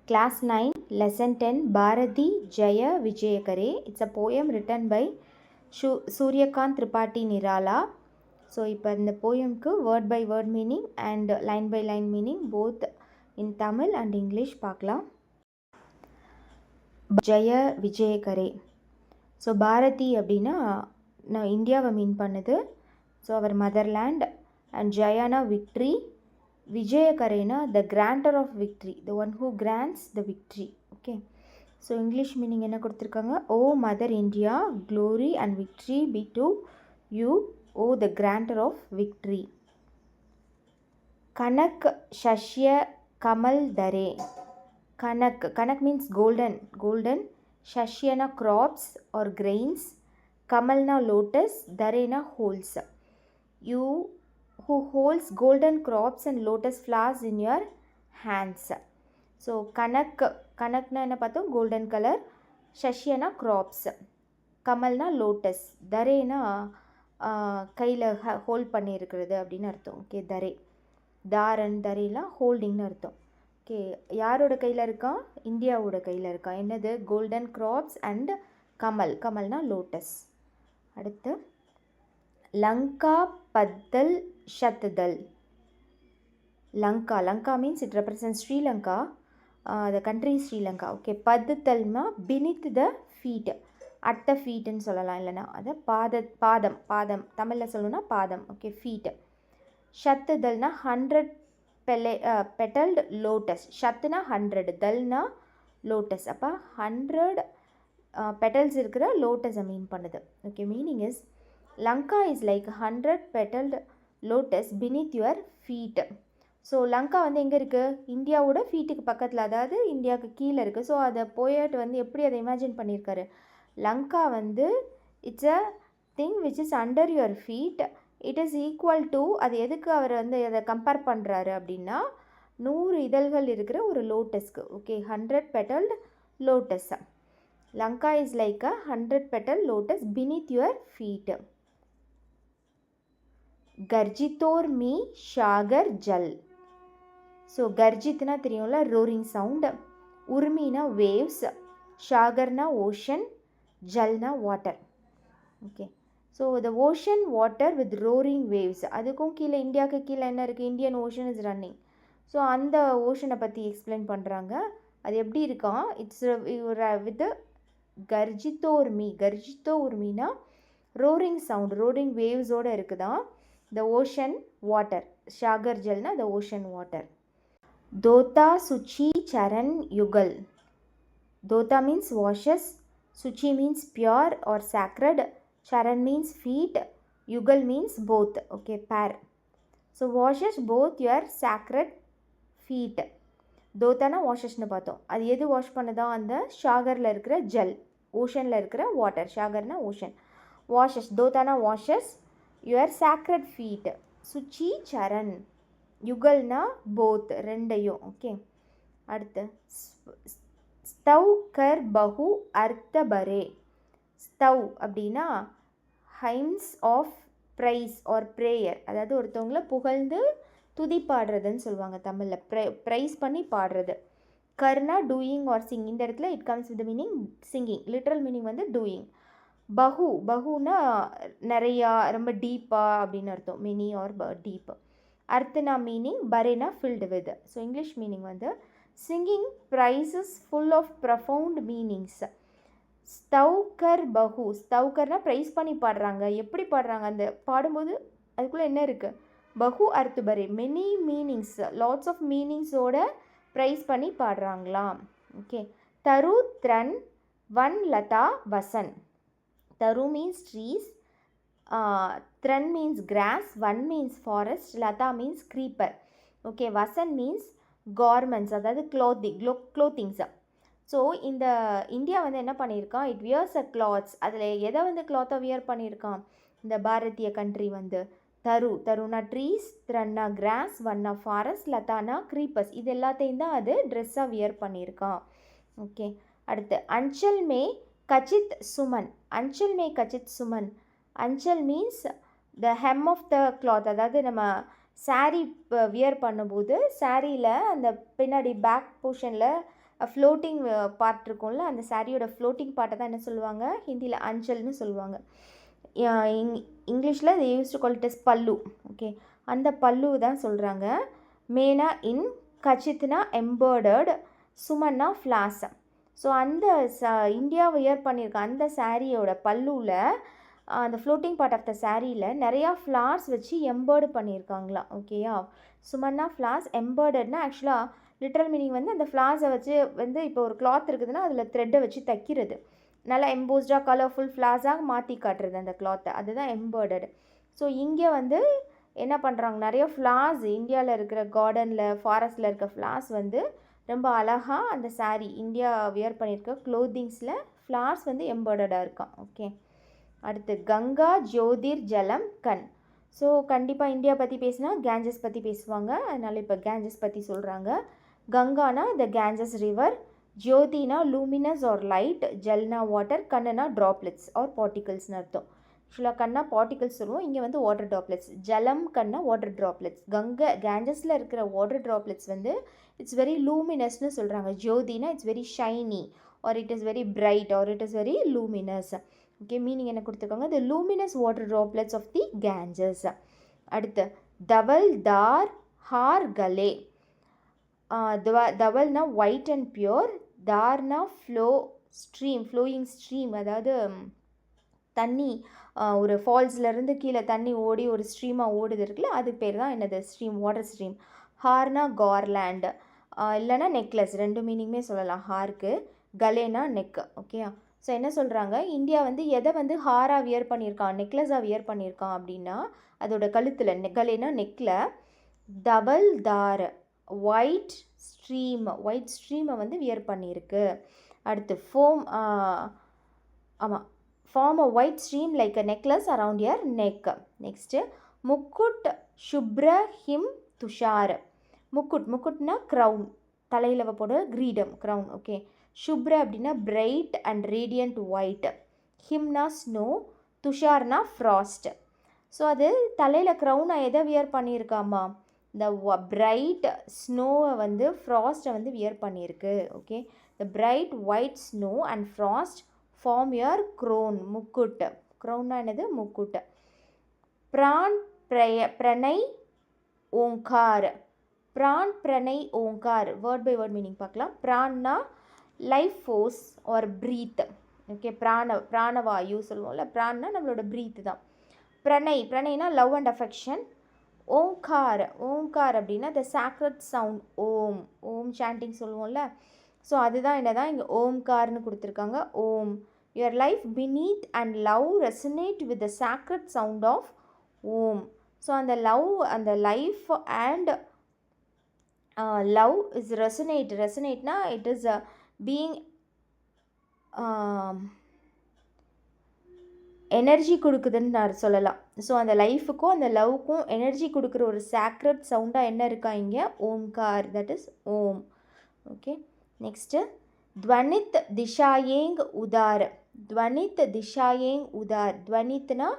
Class 9, Lesson 10, Bharati Jaya Vijayakare. It's a poem written by Suryakant Tripathi Nirala. So இப்போ இந்த போயம்க்கு word by word meaning and line by line meaning both in Tamil and English பார்க்கலாம். ஜெய விஜயகரே. So Bharathi அப்படின்னா நான் இந்தியாவை மீன் பண்ணுது. ஸோ அவர் மதர்லேண்ட். அண்ட் ஜயானா விக்ட்ரி. விஜயகரேனா the grantor of victory, the one who grants the victory. Okay, so English meaning என்ன கொடுத்துருக்காங்க? O mother India, glory and victory be to you, O the grantor of victory. Kanak Shashya Kamal Dare. Kanak means golden. Shashyana crops or grains. Kamalna lotus, Darena holes. You who holds golden crops and lotus flowers in your hands. So Kanakna enna pathom golden color. Shashyana crops. Kamalna lotus. Darena கையில் hold பண்ணியிருக்கிறது அப்படின்னு அர்த்தம். Okay, தரே தாரன் தரேலாம் ஹோல்டிங்னு அர்த்தம். Okay, யாரோட கையில் இருக்கான்? இந்தியாவோட கையில் இருக்கான். என்னது? கோல்டன் கிராப்ஸ் அண்ட் கமல்னா லோட்டஸ். அடுத்து லங்கா பத்தல் ஷத்துதல். Lanka means it represent Sri Lanka, the country Sri Lanka. Okay, பத்துதல்னா beneath the feet, at the ஃபீட்டுன்னு சொல்லலாம், இல்லைனா அதை பாதம் தமிழில் சொல்லணும்னா பாதம். Okay, feet. ஷத்துதல்னா 100 பெட்டல்டு லோட்டஸ். ஷத்துனா 100, தல்னா லோட்டஸ். அப்போ 100 பெட்டல்ஸ் இருக்கிற லோட்டஸை மீன் பண்ணுது. Okay, meaning is Lanka is like 100 petalled lotus beneath your feet. So Lanka வந்து எங்கே இருக்குது? இந்தியாவோட ஃபீட்டுக்கு பக்கத்தில், அதாவது இந்தியாவுக்கு கீழே இருக்குது. ஸோ அதை போயட் வந்து எப்படி அதை இமேஜின் பண்ணியிருக்காரு? லங்கா வந்து it's a thing which is under your feet. It is equal to, அது எதுக்கு அவர் வந்து அதை கம்பேர் பண்ணுறாரு அப்படின்னா 100 இதழ்கள் இருக்கிற ஒரு லோட்டஸ்க்கு. Okay, 100 petalled lotus. Lanka is like a 100 petal lotus beneath your feet. கர்ஜித்தோர் மீ ஷாகர் ஜல். ஸோ கர்ஜித்னா தெரியும்ல, ரோரிங் சவுண்ட். உர்மினா வேவ்ஸ், ஷாகர்னா ஓஷன், ஜல்னா water. Okay, so the ocean water with roaring waves. அதுக்கும் கீழே இந்தியாவுக்கு கீழே என்ன இருக்குது? Indian ocean is running. So அந்த ஓஷனை பற்றி எக்ஸ்பிளைன் பண்ணுறாங்க. அது எப்படி இருக்கான்? இட்ஸ் வித் கர்ஜித்தோர்மி. கர்ஜித்தோர்மினா ரோரிங் சவுண்ட், ரோரிங் வேவ்ஸோடு இருக்குதான் த ஓஷன் வாட்டர். ஷாகர் ஜல்னா த ஓஷன் வாட்டர். தோதா சுச்சி சரண் யுகல். Dota means washes, Suchi means pure or sacred, Charan means feet, Yugal means both. Okay, pair. So washes both your sacred feet. Dotana washes nu பார்த்தோம். அது எது வாஷ் பண்ணதா? அந்த ஷாகரில் இருக்கிற ஜல், ஓஷனில் இருக்கிற வாட்டர். ஷாகர்னா ஓஷன். வாஷஸ், தோத்தானா வாஷஸ் யுவர் sacred feet. சுச்சி சரண். யுகல்னா போத், ரெண்டையும். ஓகே, அடுத்து ஸ்தவ் கர் பஹு அர்த்த பரே. ஸ்தவ் அப்படின்னா hymns of praise or prayer, அதாவது ஒருத்தவங்கள புகழ்ந்து துதி பாடுறதுன்னு சொல்லுவாங்க தமிழில். ப்ரைஸ் பண்ணி பாடுறது. கர்னா டூயிங் ஆர் சிங். இந்த இடத்துல it comes with meaning singing. Literal meaning வந்து டூயிங். பஹுனா நிறையா, ரொம்ப டீப்பாக அப்படின்னு அர்த்தம். Many or deep. அர்த்தனா மீனிங், பரேனா filled with. So English meaning வந்து singing praises full of profound meanings. ஸ்தவ்கர் பஹு. ஸ்தவ்கர்னா ப்ரைஸ் பண்ணி பாடுறாங்க. எப்படி பாடுறாங்க? அந்த பாடும்போது அதுக்குள்ளே என்ன இருக்குது? பஹு அர்த்து பரே, மெனி மீனிங்ஸ், லாட்ஸ் ஆஃப் மீனிங்ஸோட ப்ரைஸ் பண்ணி பாடுறாங்களாம். ஓகே, தரு த்ரன் வன் லதா வசன். தரு மீன்ஸ் ட்ரீஸ், த்ரன் மீன்ஸ் கிராஸ், வன் மீன்ஸ் ஃபாரஸ்ட், லதா மீன்ஸ் க்ரீப்பர். ஓகே, வசன் மீன்ஸ் கார்மெண்ட்ஸ், அதாவது க்ளோத்திங்ஸை. ஸோ இந்த இந்தியா வந்து என்ன பண்ணியிருக்கான்? It wears a clothes. அதில் எதை வந்து கிளாத்தை வியர் பண்ணியிருக்கான் இந்த பாரதிய கண்ட்ரி வந்து? தருனா ட்ரீஸ், த்ரன்னா கிராஸ், வன்னா ஃபாரஸ்ட், லதானா க்ரீப்பர்ஸ். இது எல்லாத்தையும் தான் அது ட்ரெஸ்ஸாக வியர் பண்ணியிருக்கான். ஓகே, அடுத்து அஞ்சல் மே கச்சித் சுமன். அஞ்சல் மே கச்சித் சுமன். அஞ்சல் means the hem of the cloth, அதாவது நம்ம சாரீ வியர் பண்ணும்போது சாரியில் அந்த பின்னாடி பேக் போர்ஷனில் ஃப்ளோட்டிங் பார்ட் இருக்கும்ல, அந்த சாரியோட ஃப்ளோட்டிங் பார்ட்டை தான் என்ன சொல்லுவாங்க, ஹிந்தியில் அஞ்சல்னு சொல்லுவாங்க. இங்கிலீஷில் they used to call it as பல்லு. ஓகே, அந்த பல்லு தான் சொல்கிறாங்க. மேனா இன், கச்சித்னா எம்பர்டர்டு, சுமன்னா ஃப்ளாஸ். ஸோ அந்த இந்தியா வியர் பண்ணியிருக்க அந்த சாரியோட பல்லுவில் அந்த ஃப்ளோட்டிங் பார்ட் ஆஃப் த சாரியில் நிறையா ஃப்ளார்ஸ் வச்சு எம்பர்டு பண்ணியிருக்காங்களாம். ஓகேயா, சுமன்னா ஃப்ளார்ஸ், எம்பர்டர்ட்னா ஆக்சுவலாக லிட்ரல் மீனிங் வந்து அந்த ஃப்ளார்ஸை வச்சு வந்து இப்போ ஒரு கிளாத் இருக்குதுன்னா அதில் த்ரெட்டை வச்சு தைக்கிறது, நல்லா எம்போஸ்டாக கலர்ஃபுல் ஃப்ளார்ஸாக மாற்றி காட்டுறது அந்த கிளாத்தை, அதுதான் எம்பர்டர்டு. ஸோ இங்கே வந்து என்ன பண்ணுறாங்க, நிறைய ஃப்ளார்ஸ் இந்தியாவில் இருக்கிற கார்டனில் ஃபாரஸ்ட்டில் இருக்க ஃப்ளார்ஸ் வந்து ரொம்ப அழகாக அந்த சாரீ இந்தியா வியர் பண்ணியிருக்க க்ளோத்திங்ஸில் ஃப்ளார்ஸ் வந்து எம்பர்டர்டாக இருக்கான். ஓகே, அடுத்து கங்கா ஜோதிர் ஜலம் கண். ஸோ கண்டிப்பாக இந்தியா பற்றி பேசினா கேஞ்சஸ் பற்றி பேசுவாங்க, அதனால் இப்போ கேஞ்சஸ் பற்றி சொல்கிறாங்க. கங்கானா த கேஞ்சஸ் ரிவர், ஜோதினா லூமினஸ் ஆர் லைட், ஜல்னா வாட்டர், கண்ணுனா ட்ராப்லெட்ஸ் ஆர் பார்ட்டிகல்ஸ்னு அர்த்தம். ஆக்சுவலாக கண்ணா பார்ட்டிகல்ஸ் சொல்லுவோம், இங்கே வந்து வாட்டர் ட்ராப்லெட்ஸ். ஜலம் கண்ணா வாட்டர் ட்ராப்லெட்ஸ். கேஞ்சஸில் இருக்கிற வாட்டர் ட்ராப்லெட்ஸ் வந்து இட்ஸ் வெரி லூமினஸ்னு சொல்கிறாங்க. ஜோதினா it's very shiny or it is very bright or it is very luminous. Okay, meaning என்ன கொடுத்துருக்காங்க, the luminous water droplets of the Ganges. அடுத்து தவல் தார் ஹார் கலே. தவல்னா ஒயிட் அண்ட் பியூர், தார்னா ஃப்ளோயிங் ஸ்ட்ரீம், அதாவது தண்ணி ஒரு ஃபால்ஸ்லேருந்து கீழே தண்ணி ஓடி ஒரு ஸ்ட்ரீமாக ஓடுது இருக்குல்ல, அது பேர் தான் என்னது, ஸ்ட்ரீம், வாட்டர் ஸ்ட்ரீம். ஹார்னா கார்லேண்ட், இல்லைனா நெக்லஸ், ரெண்டு மீனிங்குமே சொல்லலாம் ஹாருக்கு. கலேனா நெக். ஓகேயா, ஸோ என்ன சொல்கிறாங்க, இந்தியா வந்து எதை வந்து ஹாராக வியர் பண்ணியிருக்கான், நெக்லஸாக வியர் பண்ணியிருக்கான் அப்படின்னா அதோட கழுத்தில், கலேனா நெக்கில் டபுள் தார் ஒயிட் ஸ்ட்ரீமை வந்து வியர் பண்ணியிருக்கு. அடுத்து form a white stream like a necklace around your neck. Next முக்குட் சுப்ர ஹிம் துஷார். முக்குட்னா க்ரௌன், தலையில் போட கிரீடம், க்ரௌன். ஓகே, சுப்ர அப்படின்னா பிரைட் அண்ட் ரேடியண்ட் ஒயிட், ஹிம்னா ஸ்னோ, துஷார்னா ஃப்ராஸ்ட். ஸோ அது தலையில் க்ரௌனை எதை வியர் பண்ணியிருக்காமா, இந்த பிரைட் ஸ்னோவை வந்து ஃப்ராஸ்ட்டை வந்து வியர் பண்ணியிருக்கு. Okay, the bright white snow and frost form your crown, முக்குட். க்ரௌன்னா என்னது, முக்குட். பிரான் பிரணை ஓங்கார். பிரான் பிரணை ஓங்கார், வேர்ட் பை வேர்ட் மீனிங் பார்க்கலாம். பிரான்னா life force or breath. Okay, பிராணவாயு சொல்லுவோம்ல, பிரான்னா நம்மளோட ப்ரீத் தான். பிரணைனா லவ் அண்ட் அஃபெக்ஷன். ஓங்கார் அப்படின்னா the sacred sound, Om chanting சொல்லுவோம்ல, ஸோ அதுதான் என்னதான் இங்கே ஓம்கார்னு கொடுத்துருக்காங்க. Om, your life beneath and love resonate with the sacred sound of Om. So அந்த லவ், அந்த லைஃப் அண்ட் லவ் இஸ் ரெசனேட்னா இட் இஸ் பீயிங் எனர்ஜி கொடுக்குதுன்னு நான் சொல்லலாம். ஸோ அந்த லைஃபுக்கும் அந்த லவ்க்கும் எனர்ஜி கொடுக்குற ஒரு சாக்ரட் சவுண்டாக என்ன இருக்கா இங்கே, ஓம்கார், that is Om. Okay, next துவனித் திஷாயேங் உதார். துவனித்னா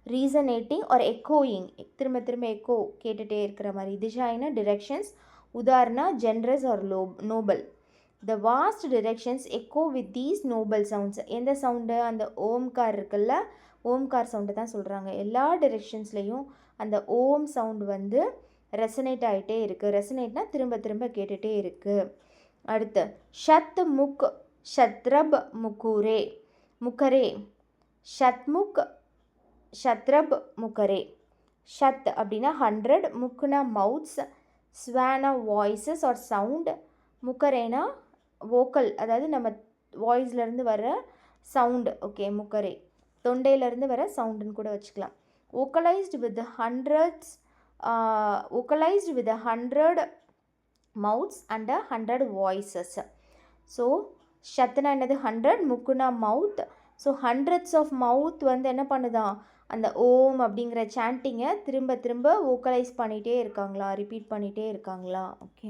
ரீசனேட்டிங் ஆர் எக்கோயிங், திரும்ப எக்கோ கேட்டுகிட்டே இருக்கிற மாதிரி. திஷாயினா டிரெக்ஷன்ஸ், உதார்னா generous or noble. The vast directions echo with these noble sounds. எந்த சவுண்டு, அந்த ஓம்கார் இருக்குல்ல, ஓம்கார் சவுண்டை தான் சொல்கிறாங்க. எல்லா டிரெக்ஷன்ஸ்லேயும் அந்த ஓம் சவுண்டு வந்து ரெசனேட் ஆகிட்டே இருக்குது. ரெசனேட்னா திரும்ப கேட்டுகிட்டே இருக்குது. அடுத்து ஷத்ரப் முக்கரே. ஷத்ரப் முக்கரே. ஷத் அப்படின்னா 100, முக்குனா மவுத்ஸ், ஸ்வானா வாய்ஸஸ் ஆர் சவுண்ட், முக்கரேனா வோக்கல், அதாவது நம்ம வாய்ஸ்லேருந்து வர சவுண்டு. ஓகே, முக்கரே தொண்டையிலேருந்து வர சவுண்டுன்னு கூட வச்சுக்கலாம். Vocalised with 100 mouths and 100 voices. So ஷத்துனா என்னது 100, முக்குனா mouth. So hundreds of mouth வந்து என்ன பண்ணுதான், அந்த ஓம் அப்படிங்கிற சாண்டிங்கை திரும்ப வோக்கலைஸ் பண்ணிகிட்டே இருக்காங்களா, ரிப்பீட் பண்ணிகிட்டே இருக்காங்களா. ஓகே.